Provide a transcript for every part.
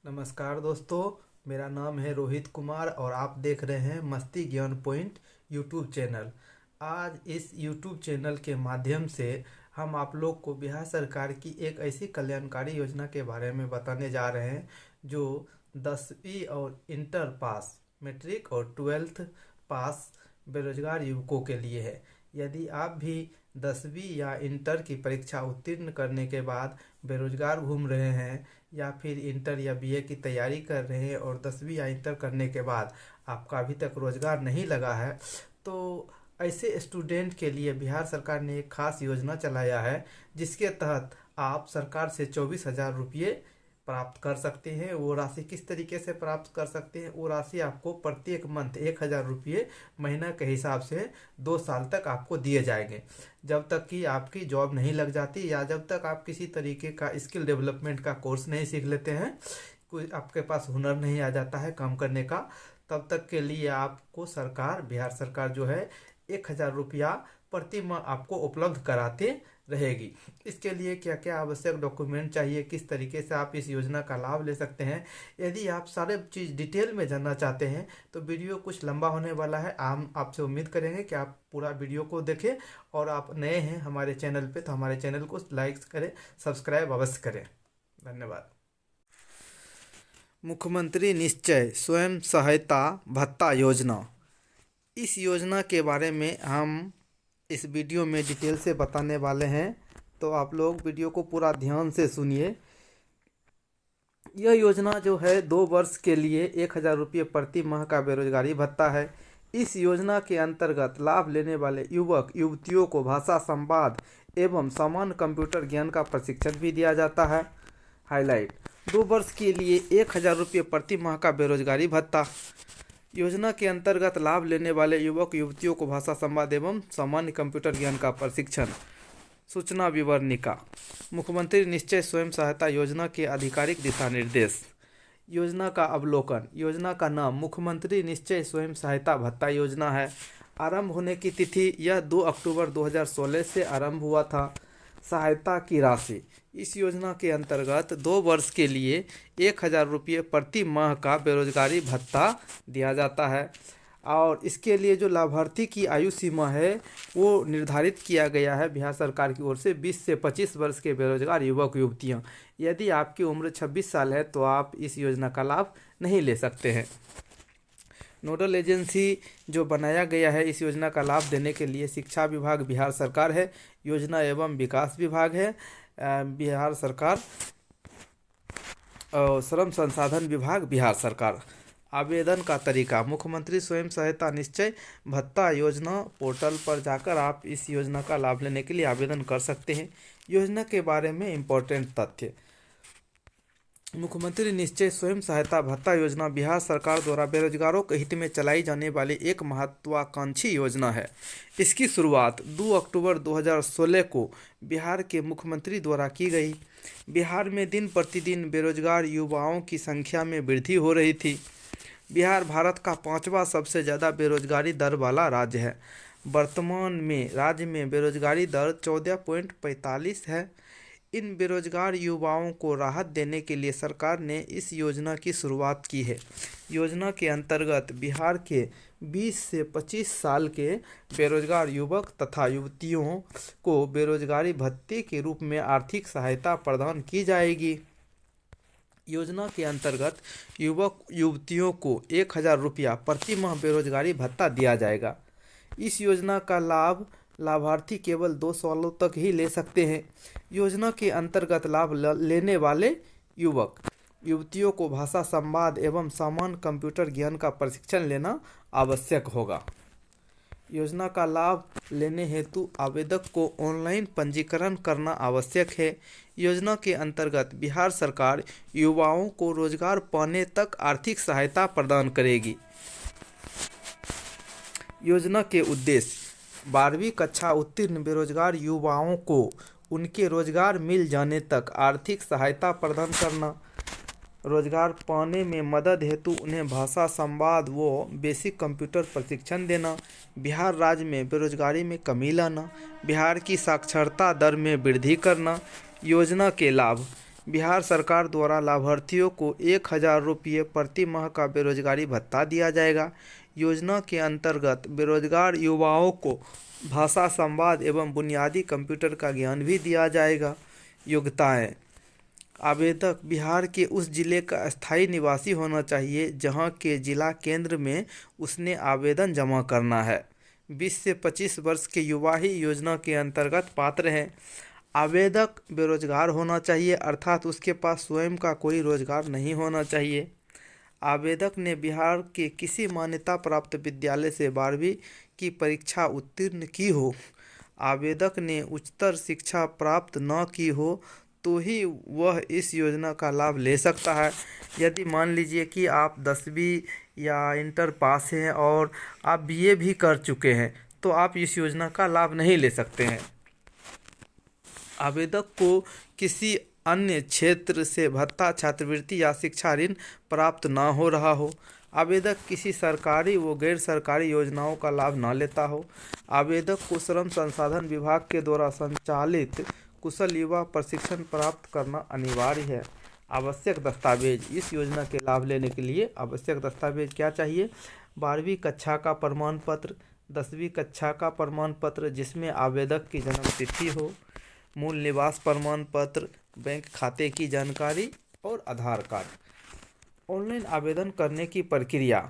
नमस्कार दोस्तों। मेरा नाम है रोहित कुमार और आप देख रहे हैं मस्ती ज्ञान पॉइंट यूट्यूब चैनल। आज इस यूट्यूब चैनल के माध्यम से हम आप लोग को बिहार सरकार की एक ऐसी कल्याणकारी योजना के बारे में बताने जा रहे हैं जो 10वीं और इंटर पास, मैट्रिक और 12th पास बेरोजगार युवकों के लिए है। यदि आप भी 10वीं या इंटर की परीक्षा उत्तीर्ण करने के बाद बेरोजगार घूम रहे हैं या फिर इंटर या बीए की तैयारी कर रहे हैं और 10वीं या इंटर करने के बाद आपका अभी तक रोजगार नहीं लगा है, तो ऐसे स्टूडेंट के लिए बिहार सरकार ने एक खास योजना चलाया है जिसके तहत आप सरकार से 24,000 रुपये प्राप्त कर सकते हैं। वो राशि किस तरीके से प्राप्त कर सकते हैं? वो राशि आपको प्रत्येक मंथ 1,000 रुपये महीना के हिसाब से 2 साल तक आपको दिए जाएंगे, जब तक कि आपकी जॉब नहीं लग जाती या जब तक आप किसी तरीके का स्किल डेवलपमेंट का कोर्स नहीं सीख लेते हैं, कोई आपके पास हुनर नहीं आ जाता है काम करने का, तब तक के लिए आपको बिहार सरकार जो है 1,000 रुपया प्रति माह आपको उपलब्ध कराते रहेगी। इसके लिए क्या क्या आवश्यक डॉक्यूमेंट चाहिए, किस तरीके से आप इस योजना का लाभ ले सकते हैं, यदि आप सारे चीज़ डिटेल में जानना चाहते हैं तो वीडियो कुछ लंबा होने वाला है। हम आपसे उम्मीद करेंगे कि आप पूरा वीडियो को देखें और आप नए हैं हमारे चैनल पे तो हमारे चैनल को लाइक करें, सब्सक्राइब अवश्य करें। धन्यवाद। मुख्यमंत्री निश्चय स्वयं सहायता भत्ता योजना, इस योजना के बारे में हम इस वीडियो में डिटेल से बताने वाले हैं, तो आप लोग वीडियो को पूरा ध्यान से सुनिए। यह योजना जो है 2 वर्ष के लिए 1,000 रुपये प्रति माह का बेरोजगारी भत्ता है। इस योजना के अंतर्गत लाभ लेने वाले युवक युवतियों को भाषा, संवाद एवं सामान्य कंप्यूटर ज्ञान का प्रशिक्षण भी दिया जाता है। हाईलाइट: 2 वर्ष के लिए 1,000 रुपये प्रति माह का बेरोजगारी भत्ता। योजना के अंतर्गत लाभ लेने वाले युवक युवतियों को भाषा, संवाद एवं सामान्य कंप्यूटर ज्ञान का प्रशिक्षण। सूचना विवरणिका: मुख्यमंत्री निश्चय स्वयं सहायता योजना के आधिकारिक दिशा निर्देश। योजना का अवलोकन: योजना का नाम मुख्यमंत्री निश्चय स्वयं सहायता भत्ता योजना है। आरंभ होने की तिथि यह 2 अक्टूबर 2016 से आरंभ हुआ था। सहायता की राशि: इस योजना के अंतर्गत 2 वर्ष के लिए 1,000 रुपये प्रति माह का बेरोजगारी भत्ता दिया जाता है और इसके लिए जो लाभार्थी की आयु सीमा है वो निर्धारित किया गया है बिहार सरकार की ओर से 20 से 25 वर्ष के बेरोजगार युवक युवतियाँ। यदि आपकी उम्र 26 साल है तो आप इस योजना का लाभ नहीं ले सकते हैं। नोडल एजेंसी जो बनाया गया है इस योजना का लाभ देने के लिए शिक्षा विभाग बिहार सरकार है, योजना एवं विकास विभाग है बिहार सरकार और श्रम संसाधन विभाग बिहार सरकार। आवेदन का तरीका: मुख्यमंत्री स्वयं सहायता निश्चय भत्ता योजना पोर्टल पर जाकर आप इस योजना का लाभ लेने के लिए आवेदन कर सकते हैं। योजना के बारे में इम्पोर्टेंट तथ्य: मुख्यमंत्री निश्चय स्वयं सहायता भत्ता योजना बिहार सरकार द्वारा बेरोजगारों के हित में चलाई जाने वाली एक महत्वाकांक्षी योजना है। इसकी शुरुआत 2 अक्टूबर 2016 को बिहार के मुख्यमंत्री द्वारा की गई। बिहार में दिन प्रतिदिन बेरोजगार युवाओं की संख्या में वृद्धि हो रही थी। बिहार भारत का 5वां सबसे ज़्यादा बेरोजगारी दर वाला राज्य है। वर्तमान में राज्य में बेरोजगारी दर 14.45 है। इन बेरोजगार युवाओं को राहत देने के लिए सरकार ने इस योजना की शुरुआत की है। योजना के अंतर्गत बिहार के 20 से 25 साल के बेरोजगार युवक तथा युवतियों को बेरोजगारी भत्ते के रूप में आर्थिक सहायता प्रदान की जाएगी। योजना के अंतर्गत युवक युवतियों को 1,000 रुपया प्रति माह बेरोजगारी भत्ता दिया जाएगा। इस योजना का लाभ लाभार्थी केवल 2 सालों तक ही ले सकते हैं। योजना के अंतर्गत लाभ लेने वाले युवक युवतियों को भाषा, संवाद एवं सामान्य कंप्यूटर ज्ञान का प्रशिक्षण लेना आवश्यक होगा। योजना का लाभ लेने हेतु आवेदक को ऑनलाइन पंजीकरण करना आवश्यक है। योजना के अंतर्गत बिहार सरकार युवाओं को रोजगार पाने तक आर्थिक सहायता प्रदान करेगी। योजना के उद्देश्य: 12वीं कक्षा उत्तीर्ण बेरोजगार युवाओं को उनके रोजगार मिल जाने तक आर्थिक सहायता प्रदान करना, रोजगार पाने में मदद हेतु उन्हें भाषा, संवाद व बेसिक कंप्यूटर प्रशिक्षण देना, बिहार राज्य में बेरोजगारी में कमी लाना, बिहार की साक्षरता दर में वृद्धि करना। योजना के लाभ: बिहार सरकार द्वारा लाभार्थियों को 1,000 रुपये प्रति माह का बेरोजगारी भत्ता दिया जाएगा। योजना के अंतर्गत बेरोजगार युवाओं को भाषा, संवाद एवं बुनियादी कंप्यूटर का ज्ञान भी दिया जाएगा। योग्यताएं: आवेदक बिहार के उस जिले का स्थायी निवासी होना चाहिए जहां के जिला केंद्र में उसने आवेदन जमा करना है। 20 से 25 वर्ष के युवा ही योजना के अंतर्गत पात्र हैं। आवेदक बेरोजगार होना चाहिए, अर्थात उसके पास स्वयं का कोई रोजगार नहीं होना चाहिए। आवेदक ने बिहार के किसी मान्यता प्राप्त विद्यालय से 12वीं की परीक्षा उत्तीर्ण की हो। आवेदक ने उच्चतर शिक्षा प्राप्त न की हो तो ही वह इस योजना का लाभ ले सकता है। यदि मान लीजिए कि आप 10वीं या इंटर पास हैं और आप बीए भी कर चुके हैं तो आप इस योजना का लाभ नहीं ले सकते हैं। आवेदक को किसी अन्य क्षेत्र से भत्ता, छात्रवृत्ति या शिक्षा ऋण प्राप्त न हो रहा हो। आवेदक किसी सरकारी व गैर सरकारी योजनाओं का लाभ न लेता हो। आवेदक को श्रम संसाधन विभाग के द्वारा संचालित कुशल युवा प्रशिक्षण प्राप्त करना अनिवार्य है। आवश्यक दस्तावेज: इस योजना के लाभ लेने के लिए आवश्यक दस्तावेज क्या चाहिए? 12वीं कक्षा का प्रमाण पत्र, 10वीं कक्षा का प्रमाण पत्र जिसमें आवेदक की जन्म तिथि हो, मूल निवास प्रमाण पत्र, बैंक खाते की जानकारी और आधार कार्ड। ऑनलाइन आवेदन करने की प्रक्रिया: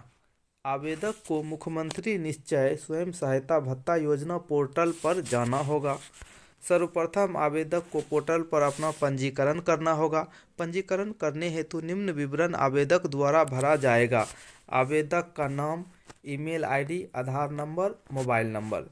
आवेदक को मुख्यमंत्री निश्चय स्वयं सहायता भत्ता योजना पोर्टल पर जाना होगा। सर्वप्रथम आवेदक को पोर्टल पर अपना पंजीकरण करना होगा। पंजीकरण करने हेतु निम्न विवरण आवेदक द्वारा भरा जाएगा: आवेदक का नाम, ईमेल आईडी, आधार नंबर, मोबाइल नंबर।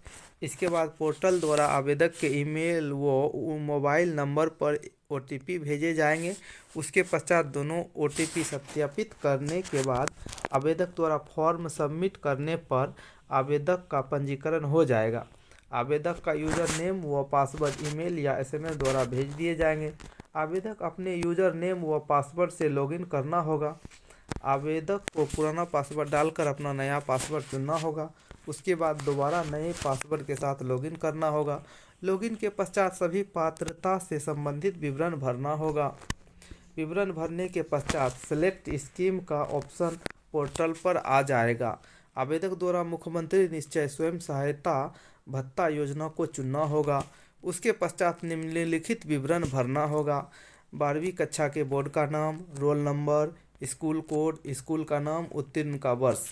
इसके बाद पोर्टल द्वारा आवेदक के ईमेल व मोबाइल नंबर पर ओटीपी भेजे जाएंगे। उसके पश्चात दोनों ओटीपी सत्यापित करने के बाद आवेदक द्वारा फॉर्म सबमिट करने पर आवेदक का पंजीकरण हो जाएगा। आवेदक का यूजर नेम व पासवर्ड ईमेल या एसएमएस द्वारा भेज दिए जाएंगे। आवेदक अपने यूजर नेम व पासवर्ड से लॉगिन करना होगा। आवेदक को पुराना पासवर्ड डालकर अपना नया पासवर्ड चुनना होगा। उसके बाद दोबारा नए पासवर्ड के साथ लॉगिन करना होगा। लॉगिन के पश्चात सभी पात्रता से संबंधित विवरण भरना होगा। विवरण भरने के पश्चात सेलेक्ट स्कीम का ऑप्शन पोर्टल पर आ जाएगा। आवेदक द्वारा मुख्यमंत्री निश्चय स्वयं सहायता भत्ता योजना को चुनना होगा। उसके पश्चात निम्नलिखित विवरण भरना होगा: 12वीं कक्षा के बोर्ड का नाम, roll number, school code, school का नाम, उत्तीर्ण का वर्ष।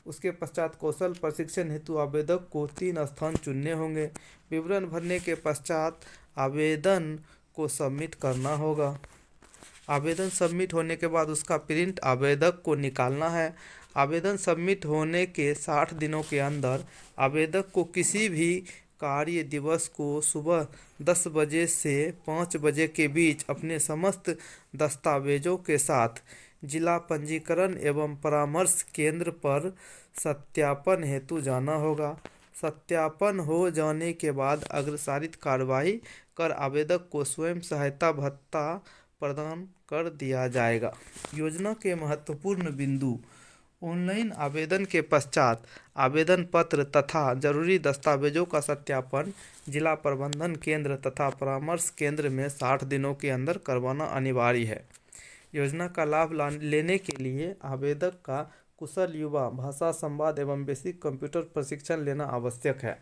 उसके पश्चात कौशल प्रशिक्षण हेतु आवेदक को 3 स्थान चुनने होंगे। विवरण भरने के पश्चात आवेदन को सबमिट करना होगा। आवेदन सबमिट होने के बाद उसका प्रिंट आवेदक को निकालना है। आवेदन सबमिट होने के 60 दिनों के अंदर आवेदक को किसी भी कार्य दिवस को सुबह 10 बजे से 5 बजे के बीच अपने समस्त दस्तावेजों के साथ जिला पंजीकरण एवं परामर्श केंद्र पर सत्यापन हेतु जाना होगा। सत्यापन हो जाने के बाद अग्रसारित कार्रवाई कर आवेदक को स्वयं सहायता भत्ता प्रदान कर दिया जाएगा। योजना के महत्वपूर्ण बिंदु: ऑनलाइन आवेदन के पश्चात आवेदन पत्र तथा जरूरी दस्तावेजों का सत्यापन जिला प्रबंधन केंद्र तथा परामर्श केंद्र में 60 दिनों के अंदर करवाना अनिवार्य है। योजना का लाभ लेने के लिए आवेदक का कुशल युवा भाषा, संवाद एवं बेसिक कंप्यूटर प्रशिक्षण लेना आवश्यक है।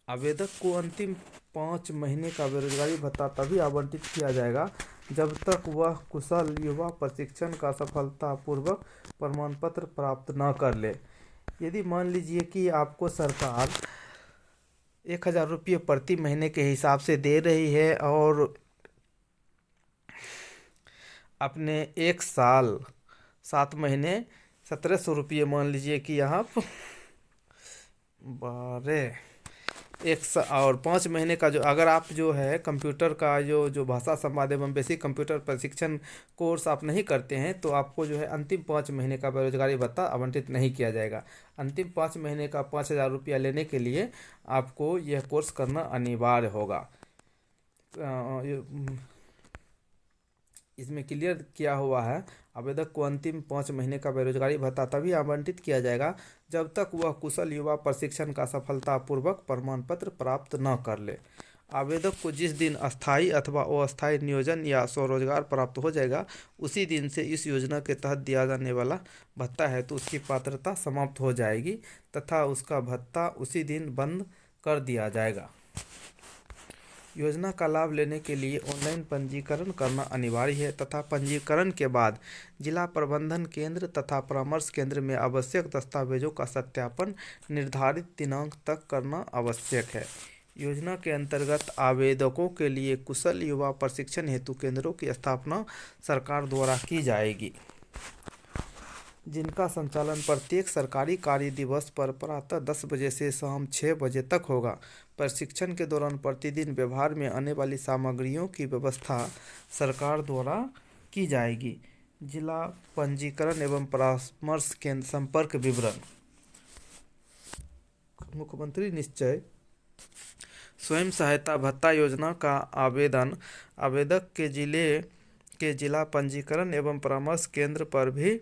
आवेदक को अंतिम 5 महीने का बेरोजगारी भत्ता तभी आवंटित किया जाएगा जब तक वह कुशल युवा प्रशिक्षण का सफलतापूर्वक प्रमाण पत्र प्राप्त न कर ले। यदि मान लीजिए कि आपको सरकार 1,000 रुपये प्रति महीने के हिसाब से दे रही है और अपने 1 साल 7 महीने 1,700 रुपये मान लीजिए कि आप 5 महीने का जो अगर आप जो है कंप्यूटर का जो भाषा, संवाद एवं बेसिक कंप्यूटर प्रशिक्षण कोर्स आप नहीं करते हैं तो आपको जो है अंतिम 5 महीने का बेरोजगारी भत्ता आवंटित नहीं किया जाएगा। अंतिम 5 महीने का 5,000 रुपया लेने के लिए आपको यह कोर्स करना अनिवार्य होगा। इसमें क्लियर किया हुआ है, आवेदक को अंतिम 5 महीने का बेरोजगारी भत्ता तभी आवंटित किया जाएगा जब तक वह कुशल युवा प्रशिक्षण का सफलतापूर्वक प्रमाण पत्र प्राप्त न कर ले। आवेदक को जिस दिन अस्थायी अथवा अस्थायी नियोजन या स्वरोजगार प्राप्त हो जाएगा उसी दिन से इस योजना के तहत दिया जाने वाला भत्ता है तो उसकी पात्रता समाप्त हो जाएगी तथा उसका भत्ता उसी दिन बंद कर दिया जाएगा। योजना का लाभ लेने के लिए ऑनलाइन पंजीकरण करना अनिवार्य है तथा पंजीकरण के बाद जिला प्रबंधन केंद्र तथा परामर्श केंद्र में आवश्यक दस्तावेजों का सत्यापन निर्धारित दिनांक तक करना आवश्यक है। योजना के अंतर्गत आवेदकों के लिए कुशल युवा प्रशिक्षण हेतु केंद्रों की स्थापना सरकार द्वारा की जाएगी, जिनका संचालन प्रत्येक सरकारी कार्य दिवस पर प्रातः 10 बजे से शाम 6 बजे तक होगा। प्रशिक्षण के दौरान प्रतिदिन व्यवहार में आने वाली सामग्रियों की व्यवस्था सरकार द्वारा की जाएगी। जिला पंजीकरण एवं परामर्श केंद्र संपर्क विवरण। मुख्यमंत्री निश्चय स्वयं सहायता भत्ता योजना का आवेदन आवेदक के जिला पंजीकरण एवं परामर्श केंद्र पर भी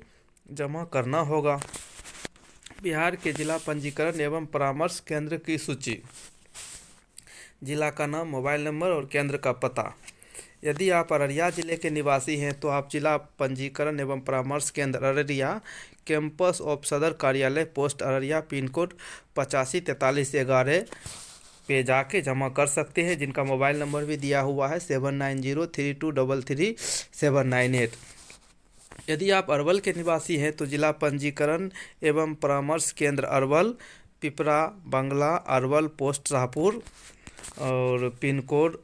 जमा करना होगा। बिहार के जिला पंजीकरण एवं परामर्श केंद्र की सूची। जिला का नाम, मोबाइल नंबर और केंद्र का पता। यदि आप अररिया जिले के निवासी हैं तो आप जिला पंजीकरण एवं परामर्श केंद्र अररिया, कैंपस ऑफ सदर कार्यालय, पोस्ट अररिया, पिन कोड 854311 पे जाके जमा कर सकते हैं, जिनका मोबाइल नंबर भी दिया हुआ है 7903233798। यदि आप अरवल के निवासी हैं तो जिला पंजीकरण एवं परामर्श केंद्र अरवल, पिपरा बंगला, अरवल, पोस्ट शाहपुर और पिन कोड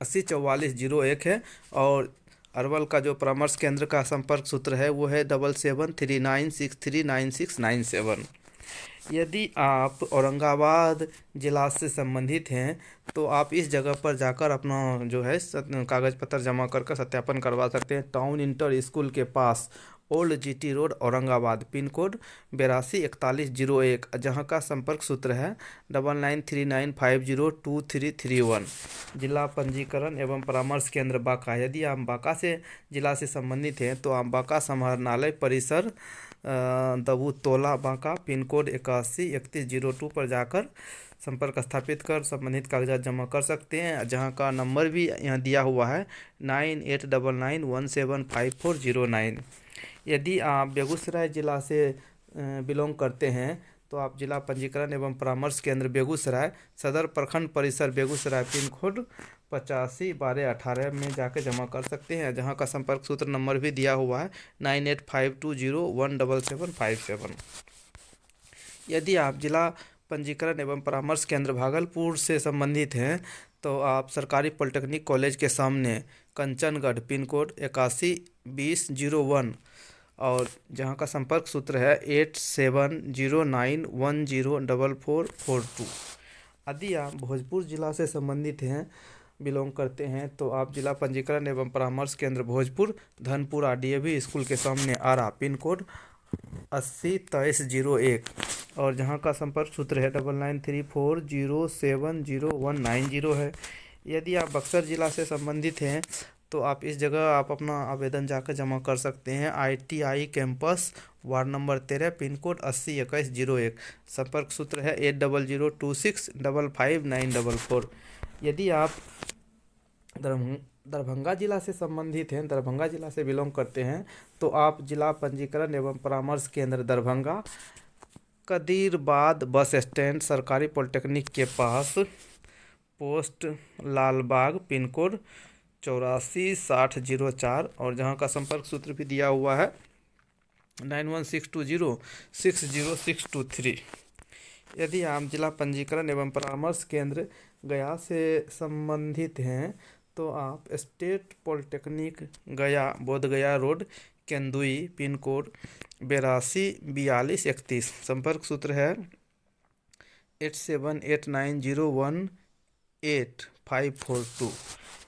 804401 है। और अरवल का जो परामर्श केंद्र का संपर्क सूत्र है वो है 7739639697। यदि आप औरंगाबाद जिला से संबंधित हैं तो आप इस जगह पर जाकर अपना जो है कागज़ पत्र जमा कर सत्यापन करवा सकते हैं। टाउन इंटर स्कूल के पास, old GT road, Aurangabad, pin code 824101, जहां का संपर्क सूत्र है 9939502331। जिला पंजीकरण एवं परामर्श केंद्र बांका। यदि आप बांका से जिला से संबंधित हैं तो आप बांका समाहरणालय परिसर दबूतोला बांका, पिन कोड 813102 पर जाकर संपर्क स्थापित कर संबंधित कागजात जमा कर सकते हैं, जहां का नंबर भी यहाँ दिया हुआ है 9899175409। यदि आप बेगूसराय जिला से बिलोंग करते हैं तो आप जिला पंजीकरण एवं परामर्श केंद्र बेगूसराय, सदर प्रखंड परिसर बेगूसराय, पिन कोड 851218 में जाकर जमा कर सकते हैं, जहां का संपर्क सूत्र नंबर भी दिया हुआ है 9852017757। यदि आप जिला पंजीकरण एवं परामर्श केंद्र भागलपुर से संबंधित हैं तो आप सरकारी पॉलिटेक्निक कॉलेज के सामने कंचनगढ़, पिन कोड 812001 और जहां का संपर्क सूत्र है 8709104442। यदि आप भोजपुर जिला से संबंधित हैं, बिलोंग करते हैं तो आप जिला पंजीकरण एवं परामर्श केंद्र भोजपुर, धनपुरा डीएवी स्कूल के सामने आरा, पिन कोड 802301 और जहां का संपर्क सूत्र है 9934070190 है। यदि आप बक्सर जिला से संबंधित हैं तो आप इस जगह आप अपना आवेदन जाकर जमा कर सकते हैं। ITI campus, ward number 13, pin code 802101, संपर्क सूत्र है 8002655944। यदि आप दरभंगा जिला से संबंधित हैं, दरभंगा जिला से बिलोंग करते हैं तो आप जिला पंजीकरण एवं परामर्श केंद्र दरभंगा, कदीरबाद बस स्टैंड, सरकारी पॉलिटेक्निक के पास, पोस्ट लालबाग, पिन कोड 846004 और जहां का संपर्क सूत्र भी दिया हुआ है 9162060623। यदि आप जिला पंजीकरण एवं परामर्श केंद्र गया से संबंधित हैं तो आप स्टेट पॉलिटेक्निक गया, बोधगया रोड, केंदुई, पिन कोड 824231, संपर्क सूत्र है 8789018542।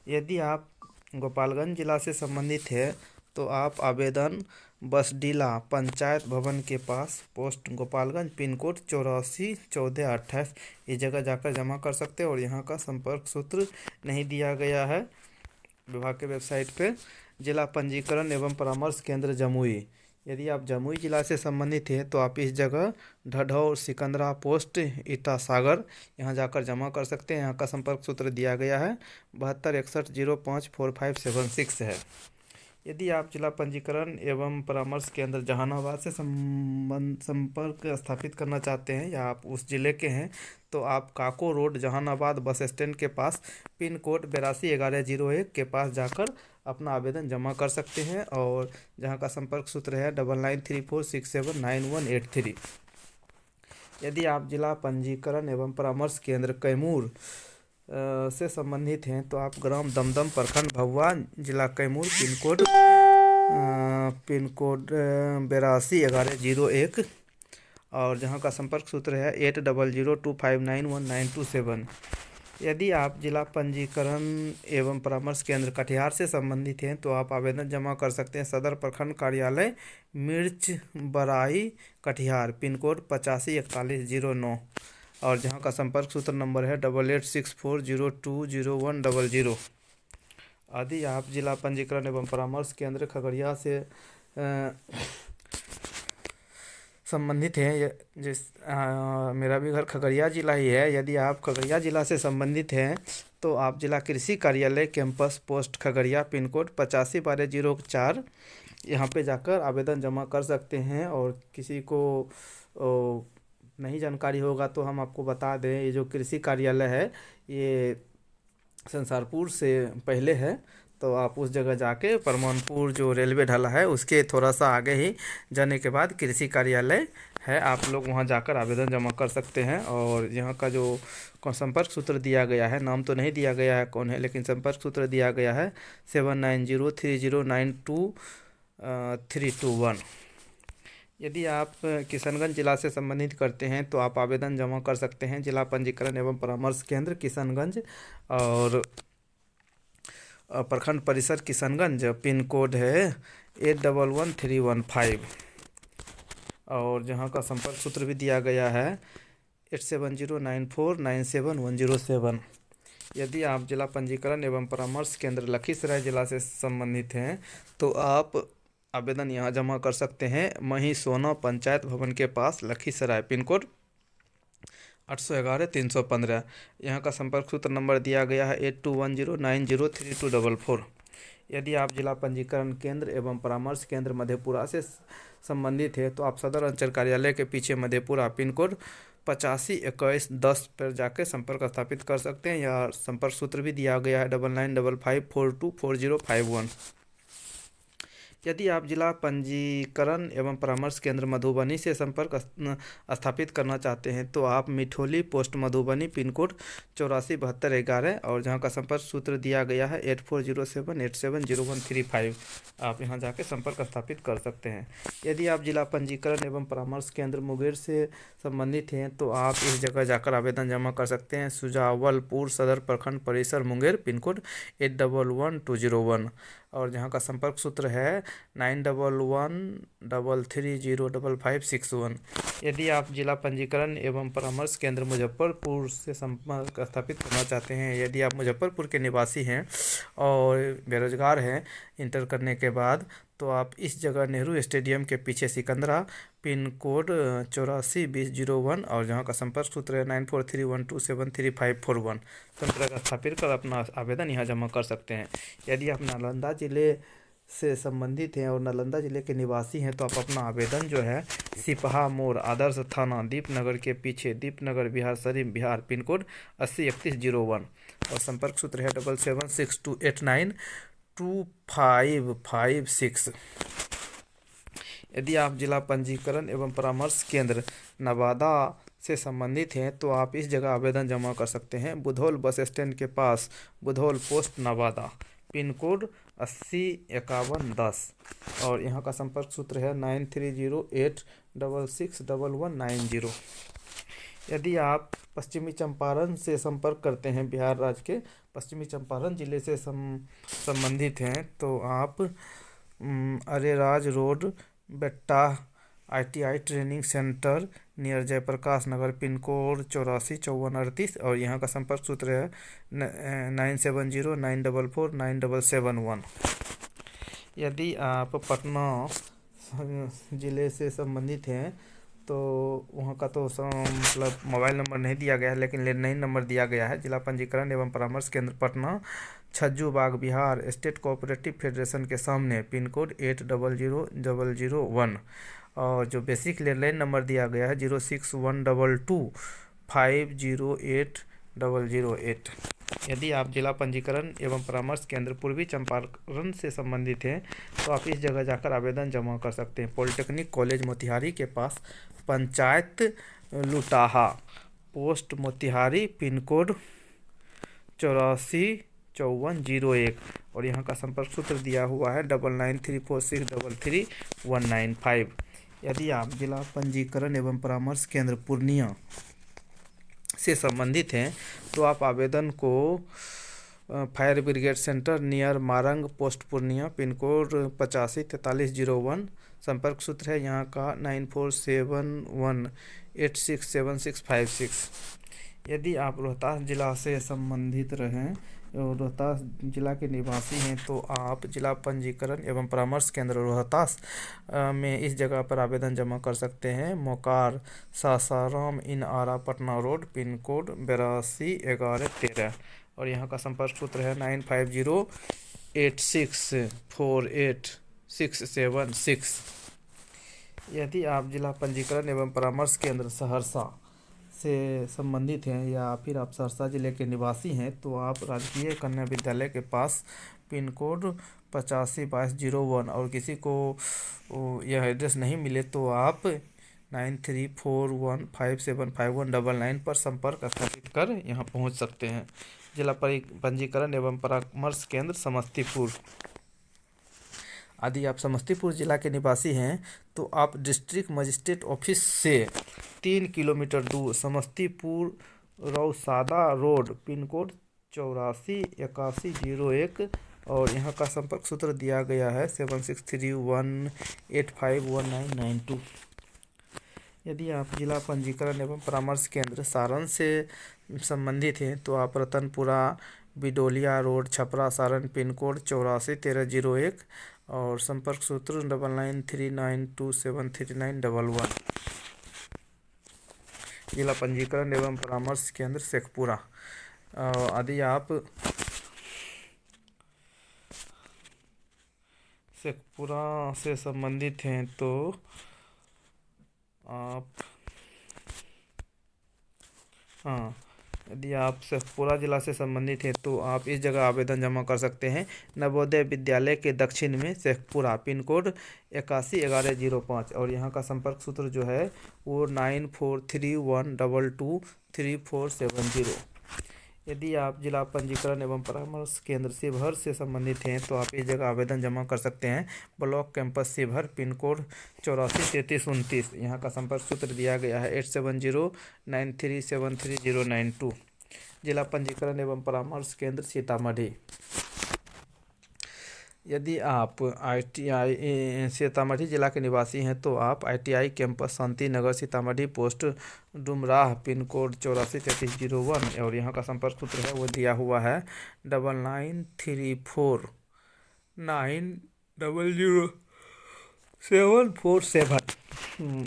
यदि आप गोपालगंज जिला से संबंधित हैं तो आप आवेदन बसडीला पंचायत भवन के पास, पोस्ट गोपालगंज, पिन कोड 841428 इस जगह जाकर जमा कर सकते हैं और यहाँ का संपर्क सूत्र नहीं दिया गया है विभाग के वेबसाइट पे। जिला पंजीकरण एवं परामर्श केंद्र जमुई, यदि आप जमुई जिला से संबंधित हैं तो आप इस जगह ढढौर सिकंदरा पोस्ट ईटा सागर यहाँ जाकर जमा कर सकते हैं। यहाँ का संपर्क सूत्र दिया गया है 7261054576 है। यदि आप जिला पंजीकरण एवं परामर्श केंद्र जहानाबाद से संपर्क स्थापित करना चाहते हैं या आप उस जिले के हैं तो आप काको रोड जहानाबाद बस स्टैंड के पास पिन कोड 821101 के पास जाकर अपना आवेदन जमा कर सकते हैं। और जहां का संपर्क सूत्र है 9934679183। यदि आप जिला पंजीकरण एवं परामर्श केंद्र कैमूर से संबंधित हैं तो आप ग्राम दमदम प्रखंड भभुआ जिला कैमूर पिन कोड 821101 और जहां का संपर्क सूत्र है 8002591927। यदि आप जिला पंजीकरण एवं परामर्श केंद्र कटिहार से संबंधित हैं तो आप आवेदन जमा कर सकते हैं सदर प्रखंड कार्यालय मिर्च बराई कटिहार पिन कोड 854109 और जहां का संपर्क सूत्र नंबर है 8864020100। यदि आप जिला पंजीकरण एवं परामर्श केंद्र खगड़िया से संबंधित हैं मेरा भी घर खगड़िया जिला ही है। यदि आप खगड़िया जिला से संबंधित हैं तो आप जिला कृषि कार्यालय campus post Khagaria pin code 851204 यहाँ पे जाकर आवेदन जमा कर सकते हैं। और किसी को नहीं जानकारी होगा तो हम आपको बता दें, ये जो कृषि कार्यालय है ये संसारपुर से पहले है, तो आप उस जगह जाके परमानपुर जो रेलवे ढाला है उसके थोड़ा सा आगे ही जाने के बाद कृषि कार्यालय है, आप लोग वहां जाकर आवेदन जमा कर सकते हैं। और यहाँ का जो संपर्क सूत्र दिया गया है, नाम तो नहीं दिया गया है कौन है, लेकिन संपर्क सूत्र दिया गया है 7903092321। यदि आप किशनगंज जिला से संबंधित करते हैं तो आप आवेदन जमा कर सकते हैं जिला पंजीकरण एवं परामर्श केंद्र किशनगंज और प्रखंड परिसर किशनगंज पिन कोड है 811315 और जहां का संपर्क सूत्र भी दिया गया है 8709497107। यदि आप जिला पंजीकरण एवं परामर्श केंद्र लखीसराय जिला से संबंधित हैं तो आप आवेदन यहां जमा कर सकते हैं मही सोना पंचायत भवन के पास लखीसराय पिन कोड 811-315। यहाँ का संपर्क सूत्र नंबर दिया गया है 8210903244। यदि आप जिला पंजीकरण केंद्र एवं परामर्श केंद्र मधेपुरा से संबंधित है तो आप सदर अंचल कार्यालय के पीछे मधेपुरा पिन कोड 852110 पर जाकर संपर्क स्थापित कर सकते हैं। या संपर्क सूत्र भी दिया गया है 9955424051। यदि आप जिला पंजीकरण एवं परामर्श केंद्र मधुबनी से संपर्क स्थापित करना चाहते हैं तो आप मिठोली पोस्ट मधुबनी पिन कोड 847211 और जहां का संपर्क सूत्र दिया गया है 8407870135, आप यहां जाके संपर्क स्थापित कर सकते हैं। यदि आप जिला पंजीकरण एवं परामर्श केंद्र मुंगेर से संबंधित हैं तो आप इस जगह जाकर आवेदन जमा कर सकते हैं सुजावलपुर सदर प्रखंड परिसर मुंगेर पिन कोड 811201 और जहां का संपर्क सूत्र है 9113305561। यदि आप जिला पंजीकरण एवं परामर्श केंद्र मुजफ्फरपुर से संपर्क स्थापित करना चाहते हैं, यदि आप मुजफ्फरपुर के निवासी हैं और बेरोजगार हैं इंटर करने के बाद, तो आप इस जगह नेहरू स्टेडियम के पीछे सिकंदरा पिन कोड 842001 और जहां का संपर्क सूत्र है 9431273541 संपर्क स्थापित कर अपना आवेदन यहां जमा कर सकते हैं। यदि आप नालंदा जिले से संबंधित हैं और नालंदा जिले के निवासी हैं तो आप अपना आवेदन जो है सिपहा मोड़ आदर्श थाना दीपनगर के पीछे दीपनगर बिहार शरीफ बिहार पिन कोड 803101 और संपर्क सूत्र है 7762892556। यदि आप जिला पंजीकरण एवं परामर्श केंद्र नवादा से संबंधित हैं तो आप इस जगह आवेदन जमा कर सकते हैं बुधौल बस स्टैंड के पास Budhaul post Nawada pin code 805110 और यहाँ का संपर्क सूत्र है 9308661190। यदि आप पश्चिमी चंपारण से संपर्क करते हैं बिहार राज्य के पश्चिमी चंपारण जिले से संबंधित हैं तो आप Areraj road Betta ITI training centre near Jayprakash Nagar pin code 845438 और यहाँ का संपर्क सूत्र है 9709449771। यदि आप पटना ज़िले से संबंधित हैं तो वहाँ का तो मतलब मोबाइल नंबर नहीं दिया गया है, लेकिन लैंडलाइन नंबर दिया गया है। जिला पंजीकरण एवं परामर्श केंद्र पटना, छज्जू बाग बिहार, स्टेट कोऑपरेटिव फेडरेशन के सामने, पिन कोड 800001। और जो बेसिक लैंडलाइन नंबर दिया गया है 061225080008। यदि आप जिला पंजीकरण एवं परामर्श केंद्र पूर्वी चंपारण से संबंधित हैं तो आप इस जगह जाकर आवेदन जमा कर सकते हैं। पॉलिटेक्निक कॉलेज मोतिहारी के पास, panchayat Lutaha, post Motihari, pin code 845401। और यहाँ का संपर्क सूत्र दिया हुआ है 9934633195। यदि आप जिला पंजीकरण एवं परामर्श केंद्र पूर्णिया से संबंधित हैं तो आप आवेदन को fire brigade centre near Marang post Purnia, pin code 854301। संपर्क सूत्र है यहाँ का 9471867656। यदि आप रोहतास जिला से संबंधित रहें और रोहतास जिला के निवासी हैं तो आप जिला पंजीकरण एवं परामर्श केंद्र रोहतास में इस जगह पर आवेदन जमा कर सकते हैं। मोकार सासाराम इन आरा पटना रोड, पिन कोड 821113। और यहाँ का संपर्क सूत्र है 9508648676। यदि आप जिला पंजीकरण एवं परामर्श केंद्र सहरसा से संबंधित हैं या फिर आप सहरसा जिले के निवासी हैं तो आप राजकीय कन्या विद्यालय के पास, पिन कोड 852201। और किसी को यह एड्रेस नहीं मिले तो आप 9341575199 पर संपर्क स्थापित कर यहाँ पहुँच सकते हैं। जिला पंजीकरण एवं परामर्श केंद्र समस्तीपुर। यदि आप समस्तीपुर जिला के निवासी हैं तो आप डिस्ट्रिक्ट मजिस्ट्रेट ऑफिस से 3 किलोमीटर दूर समस्तीपुर रौसादा रोड, पिन कोड 848101। और यहाँ का संपर्क सूत्र दिया गया है 7631851992। यदि आप जिला पंजीकरण एवं परामर्श केंद्र सारण से संबंधित हैं तो आप Ratanpura Bidoliya road, Chhapra, Saran, pin code 841301। और संपर्क सूत्र 9939273911। जिला पंजीकरण एवं परामर्श केंद्र शेखपुरा। यदि आप शेखपुरा से संबंधित हैं तो आप यदि आप शेखपुरा जिला से संबंधित हैं तो आप इस जगह आवेदन जमा कर सकते हैं। नवोदय विद्यालय के दक्षिण में शेखपुरा, पिन कोड 811105। और यहाँ का संपर्क सूत्र जो है वो 9431223470। यदि आप जिला पंजीकरण एवं परामर्श केंद्र शिवहर से संबंधित हैं तो आप इस जगह आवेदन जमा कर सकते हैं। Block campus Sheohar, pin code 843329। यहाँ का संपर्क सूत्र दिया गया है 8709373092। जिला पंजीकरण एवं परामर्श केंद्र सीतामढ़ी। यदि आप ITI सीतामढ़ी जिला के निवासी हैं तो आप ITI campus Shanti Nagar Sitamarhi post डुमराह, pin code 843301। और यहाँ का संपर्क सूत्र है वो दिया हुआ है 9934900747।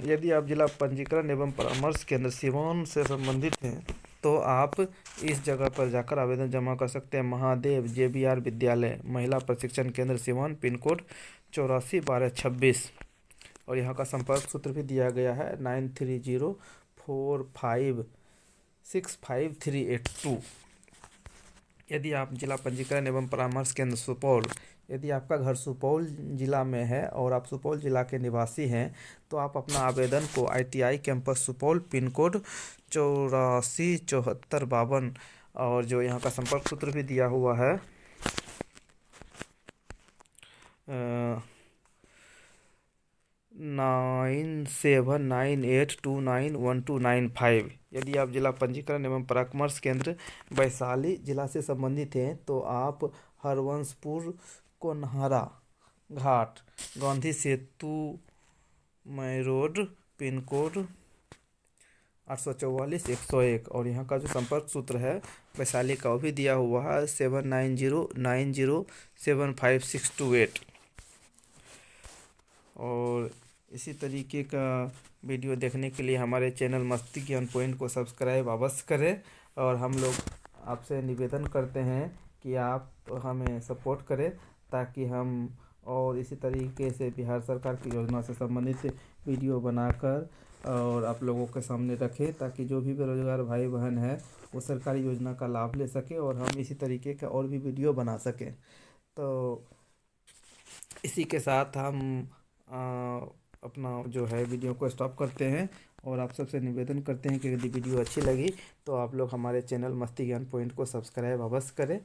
यदि आप जिला पंजीकरण एवं परामर्श केंद्र सिवान से संबंधित हैं तो आप इस जगह पर जाकर आवेदन जमा कर सकते हैं। महादेव JBR विद्यालय महिला प्रशिक्षण केंद्र सिवान, पिन कोड 841226। और यहाँ का संपर्क सूत्र भी दिया गया है 9304565382। यदि आप जिला पंजीकरण एवं परामर्श केंद्र सुपौल, यदि आपका घर सुपौल जिला में है और आप सुपौल जिला के निवासी हैं तो आप अपना आवेदन को ITI campus Supaul, pin code 847452। और जो यहाँ का संपर्क सूत्र भी दिया हुआ है 9798291295। यदि आप जिला पंजीकरण एवं परामर्श केंद्र वैशाली जिला से संबंधित हैं तो आप हरवंशपुर कोनहरा घाट, गांधी सेतु मई रोड, पिन कोड 844101। और यहाँ का जो संपर्क सूत्र है वैशाली का वो भी दिया हुआ है 7909075628। और इसी तरीके का वीडियो देखने के लिए हमारे चैनल मस्ती ज्ञान पॉइंट को सब्सक्राइब अवश्य करें। और हम लोग आपसे निवेदन करते हैं कि आप हमें सपोर्ट करें, ताकि हम और इसी तरीके से बिहार सरकार की योजना से संबंधित वीडियो बनाकर और आप लोगों के सामने रखें, ताकि जो भी बेरोजगार भाई बहन है वो सरकारी योजना का लाभ ले सके और हम इसी तरीके का और भी वीडियो बना सकें। तो इसी के साथ हम अ, अपना जो है वीडियो को स्टॉप करते हैं और आप सबसे निवेदन करते हैं कि यदि वीडियो अच्छी लगी तो आप लोग हमारे चैनल मस्ती ज्ञान पॉइंट को सब्सक्राइब अवश्य करें।